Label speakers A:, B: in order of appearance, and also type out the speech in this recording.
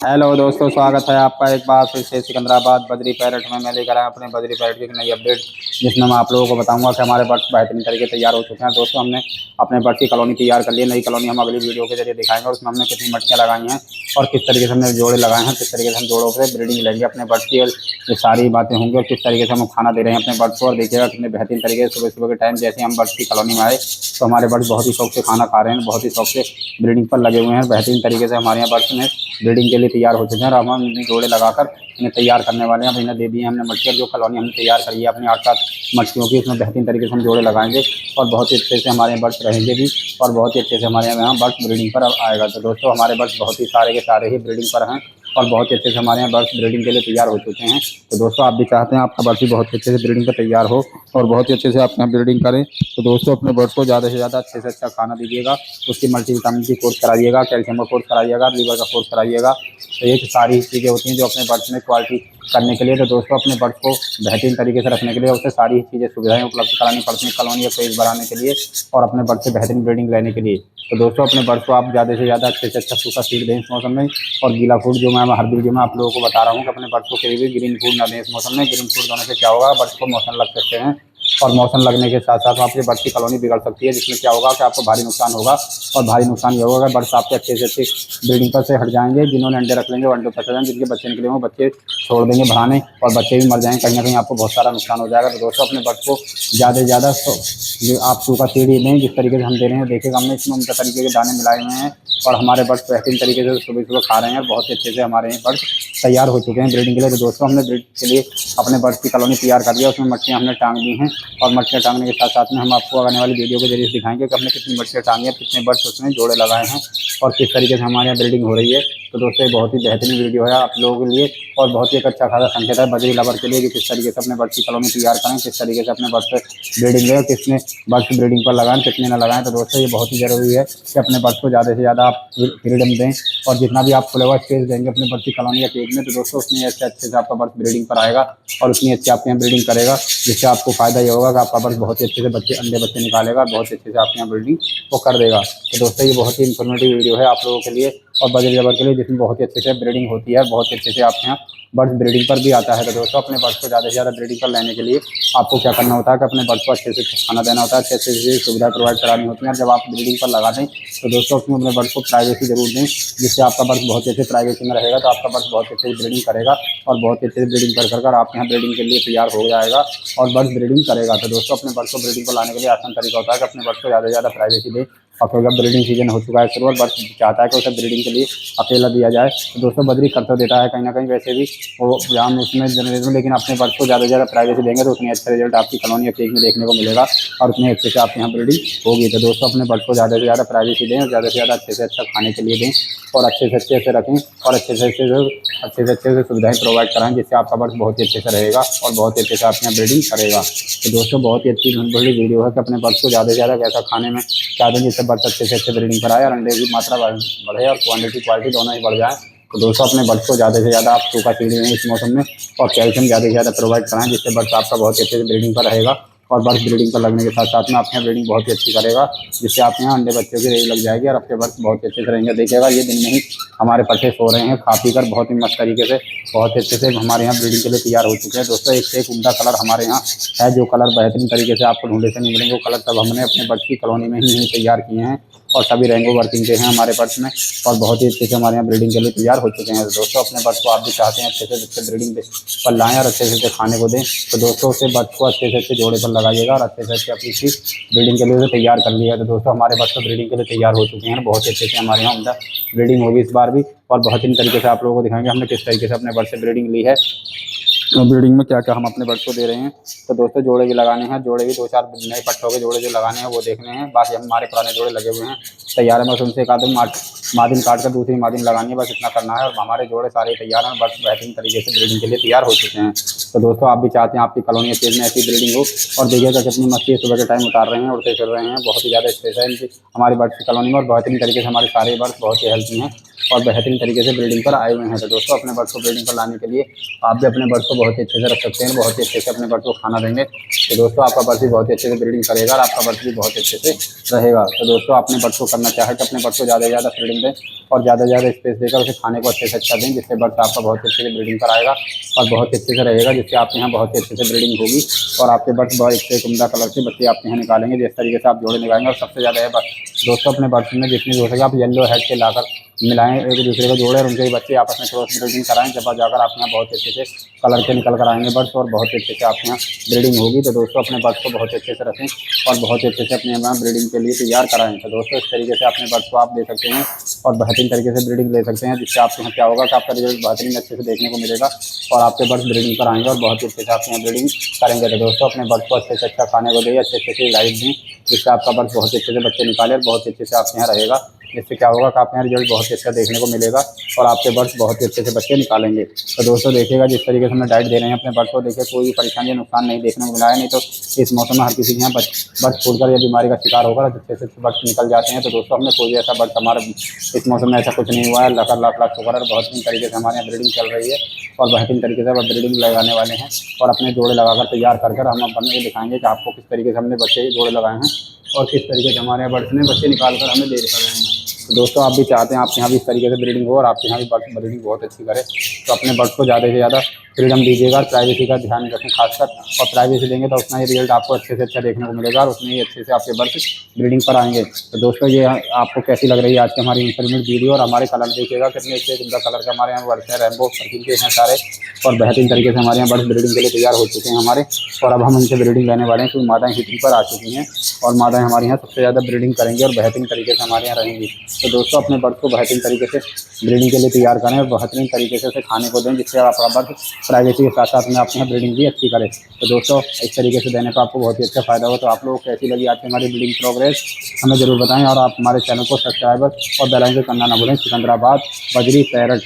A: Hello दोस्तों, स्वागत है आपका एक बार फिर से सिकंदराबाद बजरी पैरेट में। मैं लेकर आया अपने बजरी पैरेट की एक नई अपडेट, जिसमें मैं आप लोगों को बताऊंगा कि हमारे बर्ड्स बेहतरीन तरीके तैयार हो चुके हैं। दोस्तों, हमने अपने बर्ड्स की कॉलोनी तैयार कर ली है। नई कॉलोनी हम अगली वीडियो के जरिए दिखाएंगे। उसमें हमने कितनी मटकियाँ लगाई हैं और किस तरीके से हमने जोड़े लगाए हैं, किस तरीके से हम जोड़ों से ब्रीडिंग लेंगे अपने बर्ड्स की, ये सारी बातें होंगी। और किस तरीके से हम खाना दे रहे हैं अपने बर्ड्स को, और देखिएगा कितने बेहतरीन तरीके से सुबह सुबह के टाइम जैसे हम बर्ड्स की कॉलोनी में आए तो हमारे बर्ड्स बहुत ही शौक से खाना खा रहे हैं, बहुत ही शौक से ब्रीडिंग पर लगे हुए हैं। बेहतरीन तरीके से हमारे यहाँ बर्ड्स में ब्रीडिंग के लिए तैयार हो चुके हैं। और हम इन्हें जोड़े लगाकर इन्हें तैयार करने वाले हैं। अब इन्हें दे दिए हमने मटकी, जो कॉलोनी हमने तैयार करी है अपनी 8-7 मटकियों की, इसमें बेहतरीन तरीके से हम जोड़े लगाएंगे और बहुत ही अच्छे से हमारे बर्ड्स रहेंगे भी, और बहुत ही अच्छे से हमारे यहाँ बर्ड्स ब्रीडिंग पर आएगा। तो दोस्तों, हमारे बर्ड्स बहुत ही सारे के सारे ही ब्रीडिंग पर हैं और बहुत ही अच्छे से हमारे यहाँ बर्ड्स ब्रीडिंग के लिए तैयार हो चुके हैं। तो दोस्तों, आप भी चाहते हैं आपका बर्ड्स भी बहुत अच्छे से ब्रीडिंग पर तैयार हो और बहुत ही अच्छे से आप यहाँ ब्रीडिंग करें, तो दोस्तों अपने बर्ड्स को ज़्यादा से ज़्यादा अच्छे से अच्छा खाना दीजिएगा। उसकी मल्टीविटामिन की कोर्स कराइएगा, कैल्शियम का कोर्स कराइएगा, लीवर का कोर्स कराइएगा। तो ये सारी चीज़ें होती हैं जो अपने बर्ड्स में क्वालिटी करने के लिए। तो दोस्तों, अपने बर्ड्स को बेहतरीन तरीके से रखने के लिए उसे सारी चीज़ें सुविधाएं उपलब्ध करानी पड़ती हैं कॉलोनी या पेज बढ़ाने के लिए और अपने बर्ड्स से बेहतरीन ब्रीडिंग लेने के लिए। तो दोस्तों, अपने बर्ड्स को आप ज़्यादा से ज़्यादा अच्छे से अच्छा सूखा फीड दें इस मौसम में, और गीला फूड जो मैं हर वीडियो में आप लोगों को बता रहा हूँ कि अपने बर्ड्स को कभी भी ग्रीन फूड ना दें इस मौसम में। ग्रीन फूड देने से क्या होगा, बर्ड्स को मौसम लग सकते हैं और मौसम लगने के साथ साथ आपके बर्ड्स की कॉलोनी बिगड़ सकती है, जिसमें क्या होगा कि आपको भारी नुकसान होगा। और भारी नुकसान ये होगा, बर्ड्स आपके अच्छे से अच्छे ब्रीडिंग पर से हट जाएंगे। जिन्होंने अंडे रख लेंगे वो अंडे पर जाएंगे, जिनके बच्चे निकले हों बच्चे छोड़ देंगे बढ़ाने और बच्चे भी मर जाएंगे। कहीं ना कहीं आपको बहुत सारा नुकसान हो जाएगा। तो दोस्तों, अपने बर्ड्स को ज़्यादा से ज़्यादा जो आप सूखा फीड ही दें जिस तरीके से हम दे रहे हैं। देखिएगा, हमने इसमें उनके तरीके के दाने मिलाए हुए हैं और हमारे बर्ड्स बेहतरीन तरीके से सुबह सुबह खा रहे हैं और बहुत अच्छे से हमारे यहाँ बर्ड्स तैयार हो चुके हैं ब्रीडिंग के लिए। तो दोस्तों, हमने ब्रीड के लिए अपने बर्ड्स की कॉलोनी तैयार कर दिया, उसमें मटकियाँ हमने टांग दी हैं और मटकियाँ टांगने के साथ साथ में हम आपको आने वाली वीडियो के जरिए दिखाएंगे कि हमने कितनी मटकियाँ टांगी हैं, कितने बर्ड्स उसमें जोड़े लगाए हैं और किस तरीके से हमारे यहाँ ब्रीडिंग हो रही है। तो दोस्तों, ये बहुत ही बेहतरीन वीडियो है आप लोगों के लिए और बहुत ही एक अच्छा खासा संकेत है बजरी लवर के लिए कि किस तरीके से अपने बर्ड्स की कॉलोनी तैयार करें, किस तरीके से अपने बर्ड्स पर ब्रीडिंग लें, किसने बर्ड्स ब्रीडिंग पर लगाएं, कितने न लगाएं। तो दोस्तों, ये बहुत ही ज़रूरी है कि अपने बर्ड्स को ज़्यादा से ज़्यादा आप फ्रीडम दें और जितना भी आप खुला स्पेस देंगे अपने बर्ड्स की कॉलोनी या केज में, तो दोस्तों उतनी अच्छे से आपका बर्ड्स ब्रीडिंग पर आएगा और उतनी अच्छी आपके यहाँ ब्रीडिंग करेगा, जिससे आपको फायदा ये होगा कि आपका बर्ड्स बहुत ही अच्छे से बच्चे निकालेगा और बहुत अच्छे से आपके यहाँ ब्रीडिंग वो कर देगा। तो दोस्तों, ये बहुत ही इन्फॉर्मेटिव वीडियो है आप लोगों के लिए और बजरी लवर के लिए, जिसमें बहुत ही अच्छे से ब्रीडिंग होती है, बहुत अच्छे से आपके यहाँ बर्ड्स ब्रीडिंग पर भी आता है। तो दोस्तों, अपने बर्ड्स को ज़्यादा से ज़्यादा ब्रीडिंग पर लेने के लिए आपको क्या करना होता है कि अपने बर्ड्स को अच्छे से खाना देना होता है, अच्छे से सुविधा प्रोवाइड करानी होती है। जब आप ब्रीडिंग पर लगा दें तो दोस्तों उसमें अपने बर्ड्स को प्राइवेसी जरूर दें, जिससे आपका बर्ड्स बहुत अच्छे से प्राइवेसी में रहेगा। तो आपका बर्ड्स बहुत अच्छे से ब्रीडिंग करेगा और बहुत अच्छे से ब्रीडिंग कर आप यहाँ ब्रीडिंग के लिए तैयार हो जाएगा और बर्ड्स ब्रीडिंग करेगा। तो दोस्तों, अपने बर्ड्स को ब्रीडिंग पर लाने के लिए आसान तरीका होता है कि अपने बर्ड्स को ज़्यादा से ज़्यादा प्राइवेसी दें। और फिर जब ब्रीडिंग सीजन हो चुका है शुरू और बर्ड्स चाहता है कि उसे ब्रीडिंग के लिए अकेला दिया जाए, तो दोस्तों बजरी कर तो देता है कहीं ना कहीं वैसे भी वो जाम उसमें जनरेट में, लेकिन अपने बर्ड्स को ज़्यादा से ज़्यादा प्राइवेसी देंगे तो उतनी अच्छा रिजल्ट आपकी कॉलोनी या केज में देखने को मिलेगा और उतने अच्छे से आपके यहाँ ब्रीडिंग होगी। तो दोस्तों, अपने बर्ड्स को ज़्यादा से ज़्यादा प्राइवेसी दें और ज़्यादा से ज़्यादा अच्छे से अच्छा खाने के लिए दें और अच्छे से रखें और अच्छे से सुविधाएं प्रोवाइड कराएं, जिससे आपका बर्ड्स बहुत ही अच्छे से रहेगा और बहुत ही अच्छे से आपके यहाँ ब्रीडिंग करेगा। तो दोस्तों, बहुत ही अच्छी बड़ी वीडियो है कि अपने बर्ड्स को ज़्यादा से ज़्यादा कैसा खाने में क्या दें जिससे बर्ड्स अच्छे से अच्छे ब्रीडिंग पर आए और अंडे की मात्रा बढ़े और क्वालिटी दोनों ही बढ़ जाए। तो दोस्तों, अपने बर्ड्स को ज़्यादा से ज़्यादा आप सूखा फीड दें इस मौसम में और कैल्शियम ज़्यादा से ज़्यादा प्रोवाइड कराएं, जिससे बर्ड्स आपका बहुत अच्छे से ब्रीडिंग पर रहेगा और बर्ड्स ब्रीडिंग पर लगने के साथ साथ में आपके यहाँ ब्रीडिंग बहुत ही अच्छी करेगा, जिससे आप यहाँ अंडे बच्चों की रेडी लग जाएगी और आपके बर्ड्स बहुत अच्छे से रहेंगे। देखिएगा, ये दिन में ही हमारे पट्टे सो रहे हैं खा पी कर बहुत ही मस्त तरीके से, बहुत अच्छे से हमारे यहाँ ब्रीडिंग के लिए तैयार हो चुके हैं। दोस्तों, एक से एक उम्दा कलर हमारे यहाँ है, जो कलर बेहतरीन तरीके से आपको ढूंढे से नहीं मिलेंगे, वो कलर सब हमने अपने बर्ड्स की कॉलोनी में ही तैयार किए हैं और सभी रेंगो वर्किंग के हैं हमारे बर्ड्स में और बहुत ही अच्छे से हमारे यहाँ ब्रीडिंग के लिए तैयार हो चुके हैं। तो दोस्तों, अपने बर्ड्स को आप भी चाहते हैं अच्छे से अच्छे ब्रीडिंग पर लाएँ और अच्छे से अच्छे खाने को दें, तो दोस्तों उसे बर्ड्स को अच्छे से अच्छे जोड़े पर लगाइएगा और अच्छे से अच्छे अपनी ब्रीडिंग के लिए उसे तैयार कर लिया। तो दोस्तों, हमारे बर्ड्स तो ब्रीडिंग के लिए तैयार हो चुके हैं, बहुत अच्छे से हमारे यहाँ उनका ब्रीडिंग होगी इस बार भी और बहुत ही तरीके से आप लोगों को दिखाएंगे हमने किस तरीके से अपने बर्ड से ब्रीडिंग ली है, ब्रीडिंग में क्या क्या हम अपने बर्ड्स को दे रहे हैं। तो दोस्तों, जोड़े भी लगाने हैं, जोड़े भी 2-4 नए पट्टों के जोड़े जो लगाने हैं वो देखने हैं। बाकी हमारे पुराने जोड़े लगे हुए हैं तैयार है, बस उनसे एक आध मादिन काट कर दूसरी मादिन लगानी है, बस इतना करना है और हमारे जोड़े सारे तैयार हैं। बर्ड्स बेहतरीन तरीके से ब्रीडिंग के लिए तैयार हो चुके हैं। तो दोस्तों, आप भी चाहते हैं आपकी कॉलोनी या केज में ऐसी ब्रीडिंग हो और देखिएगा कितनी मस्ती सुबह के टाइम उतार रहे हैं, उड़ते फिर रहे हैं, बहुत ही ज़्यादा स्पेस है इनकी हमारे बर्ड्स की कॉलोनी में और बेहतरीन तरीके से हमारे सारे बर्ड्स बहुत ही हेल्थी हैं और बेहतरीन तरीके से ब्रीडिंग पर आए हुए हैं। तो दोस्तों, अपने बर्ड्स को ब्रीडिंग पर लाने के लिए आप भी अपने बर्ड्स को बहुत ही अच्छे से रख सकते हैं, बहुत ही अच्छे से अपने बर्ड्स को खाना देंगे। तो दोस्तों, आपका बर्ड्स भी बहुत ही अच्छे से ब्रीडिंग करेगा और आपका बर्ड्स भी बहुत अच्छे से रहेगा। तो दोस्तों, अपने बर्ड्स को करना चाहे तो अपने बर्ड्स को ज़्यादा से ज़्यादा ब्रीडिंग दें और ज़्यादा से ज़्यादा स्पेस देकर उसे खाने को अच्छे से अच्छा दें, जिससे बर्ड्स आपका बहुत अच्छे से ब्रीडिंग पर आएगा और बहुत अच्छे से रहेगा, जिससे आपके यहाँ बहुत ही अच्छे से ब्रीडिंग होगी और आपके बर्ड्स बहुत अच्छे उम्दा कलर के बच्चे आपके यहाँ निकालेंगे। जिस तरीके से आप जोड़े निकालेंगे और सबसे ज़्यादा है दोस्तों अपने बर्ड्स में जितनी हो सके आप येलो हेड के लाकर मिलाएं एक दूसरे को जोड़े और उनके बच्चे आपस में क्रॉस ब्रीडिंग कराएं, जब जाकर आपके यहाँ बहुत अच्छे से कलर के निकल कर आएंगे बर्ड्स और बहुत अच्छे से आपके यहाँ ब्रीडिंग होगी। तो दोस्तों अपने बर्ड्स को बहुत अच्छे से रखें और बहुत अच्छे से अपने यहाँ ब्रीडिंग के लिए तैयार कराएं। तो दोस्तों इस तरीके से अपने बर्ड्स को आप दे सकते हैं और बेहतरीन तरीके से ब्रीडिंग ले सकते हैं, जिससे आपके यहाँ क्या होगा कि आपका रिजल्ट बेहतरीन अच्छे से देखने को मिलेगा और आपके बर्ड्स ब्रीडिंग पर आएंगे और बहुत अच्छे से आपके यहाँ ब्रीडिंग करेंगे। तो दोस्तों अपने बर्ड्स को अच्छे से अच्छा खाने को दें, अच्छे से लाइट दें, जिससे आपका बर्ड्स बहुत अच्छे से बच्चे निकाले और बहुत अच्छे से आपके यहाँ रहेगा, जिससे क्या होगा कि आपके यहाँ रिजल्ट बहुत अच्छा देखने को मिलेगा और आपके बर्ड्स बहुत ही अच्छे से बच्चे निकालेंगे। तो दोस्तों देखिएगा जिस तरीके से हम डाइट दे रहे हैं अपने बर्ड्स को, देखिए कोई भी परेशानी या नुकसान नहीं देखने को मिला है। नहीं तो इस मौसम में हर किसी के यहाँ बर्ड्स फूटकर या बीमारी का शिकार होकर जिससे से बर्ड्स निकल जाते हैं। तो दोस्तों हमने कोई भी ऐसा बर्ड्स हमारे इस मौसम में ऐसा कुछ नहीं हुआ है। लाख लाख शुक्र है, बेहतरीन तरीके से हमारे यहाँ ब्रीडिंग चल रही है और बेहतरीन तरीके से अब ब्रीडिंग लगाने वाले हैं और अपने जोड़े लगाकर तैयार कर हम बन के दिखाएंगे कि आपको किस तरीके से हमने बच्चे जोड़े लगाए हैं और किस तरीके से हमारे यहाँ बर्ड्स ने बच्चे निकाल कर हमें दे रहे हैं। तो दोस्तों आप भी चाहते हैं आपके यहाँ भी इस तरीके से ब्रीडिंग हो और आपके यहाँ भी बर्ड्स ब्रीडिंग बहुत अच्छी करे, तो अपने बर्ड्स को ज़्यादा से ज़्यादा फ्रीडम दीजिएगा और प्राइवेसी का ध्यान रखें खासकर, और प्राइवेसी देंगे तो उतना ही रिजल्ट आपको अच्छे से अच्छा देखने को मिलेगा और उतने ही अच्छे से आपके बर्ड्स ब्रीडिंग पर आएंगे। तो दोस्तों ये आपको कैसी लग रही है आज की हमारी इंफॉर्मेटिव वीडियो और हमारे कलर देखिएगा कितने अच्छे उनका कलर के हमारे यहाँ बर्ड्स हैं, रेनबो पर्किन के हैं सारे और बेहतरीन तरीके से हमारे यहाँ बर्ड्स ब्रीडिंग के लिए तैयार हो चुके हैं हमारे, और अब हम उनसे ब्रीडिंग लेने वाले हैं क्योंकि मादाएँ हिटिंग पर आ चुकी हैं और मादाएँ हमारे यहाँ सबसे ज़्यादा ब्रीडिंग करेंगी और बेहतरीन तरीके से हमारे यहाँ रहेंगी। तो दोस्तों अपने बर्ड्स को बेहतरीन तरीके से ब्रीडिंग के लिए तैयार करें और बेहतरीन तरीके से उसे खाने को दें, जिससे आपका बर्ड प्राइवेसी के साथ साथ में आपके यहाँ ब्रीडिंग भी अच्छी करे। तो दोस्तों इस तरीके से देने पर आपको बहुत ही अच्छा फायदा हो। तो आप लोगों को कैसी लगी आज की हमारी ब्रीडिंग प्रोग्रेस हमें ज़रूर बताएं और आप हमारे चैनल को सब्सक्राइबर और बेल आइकन करना ना भूलें। सिकंदराबाद बजरी पैरट।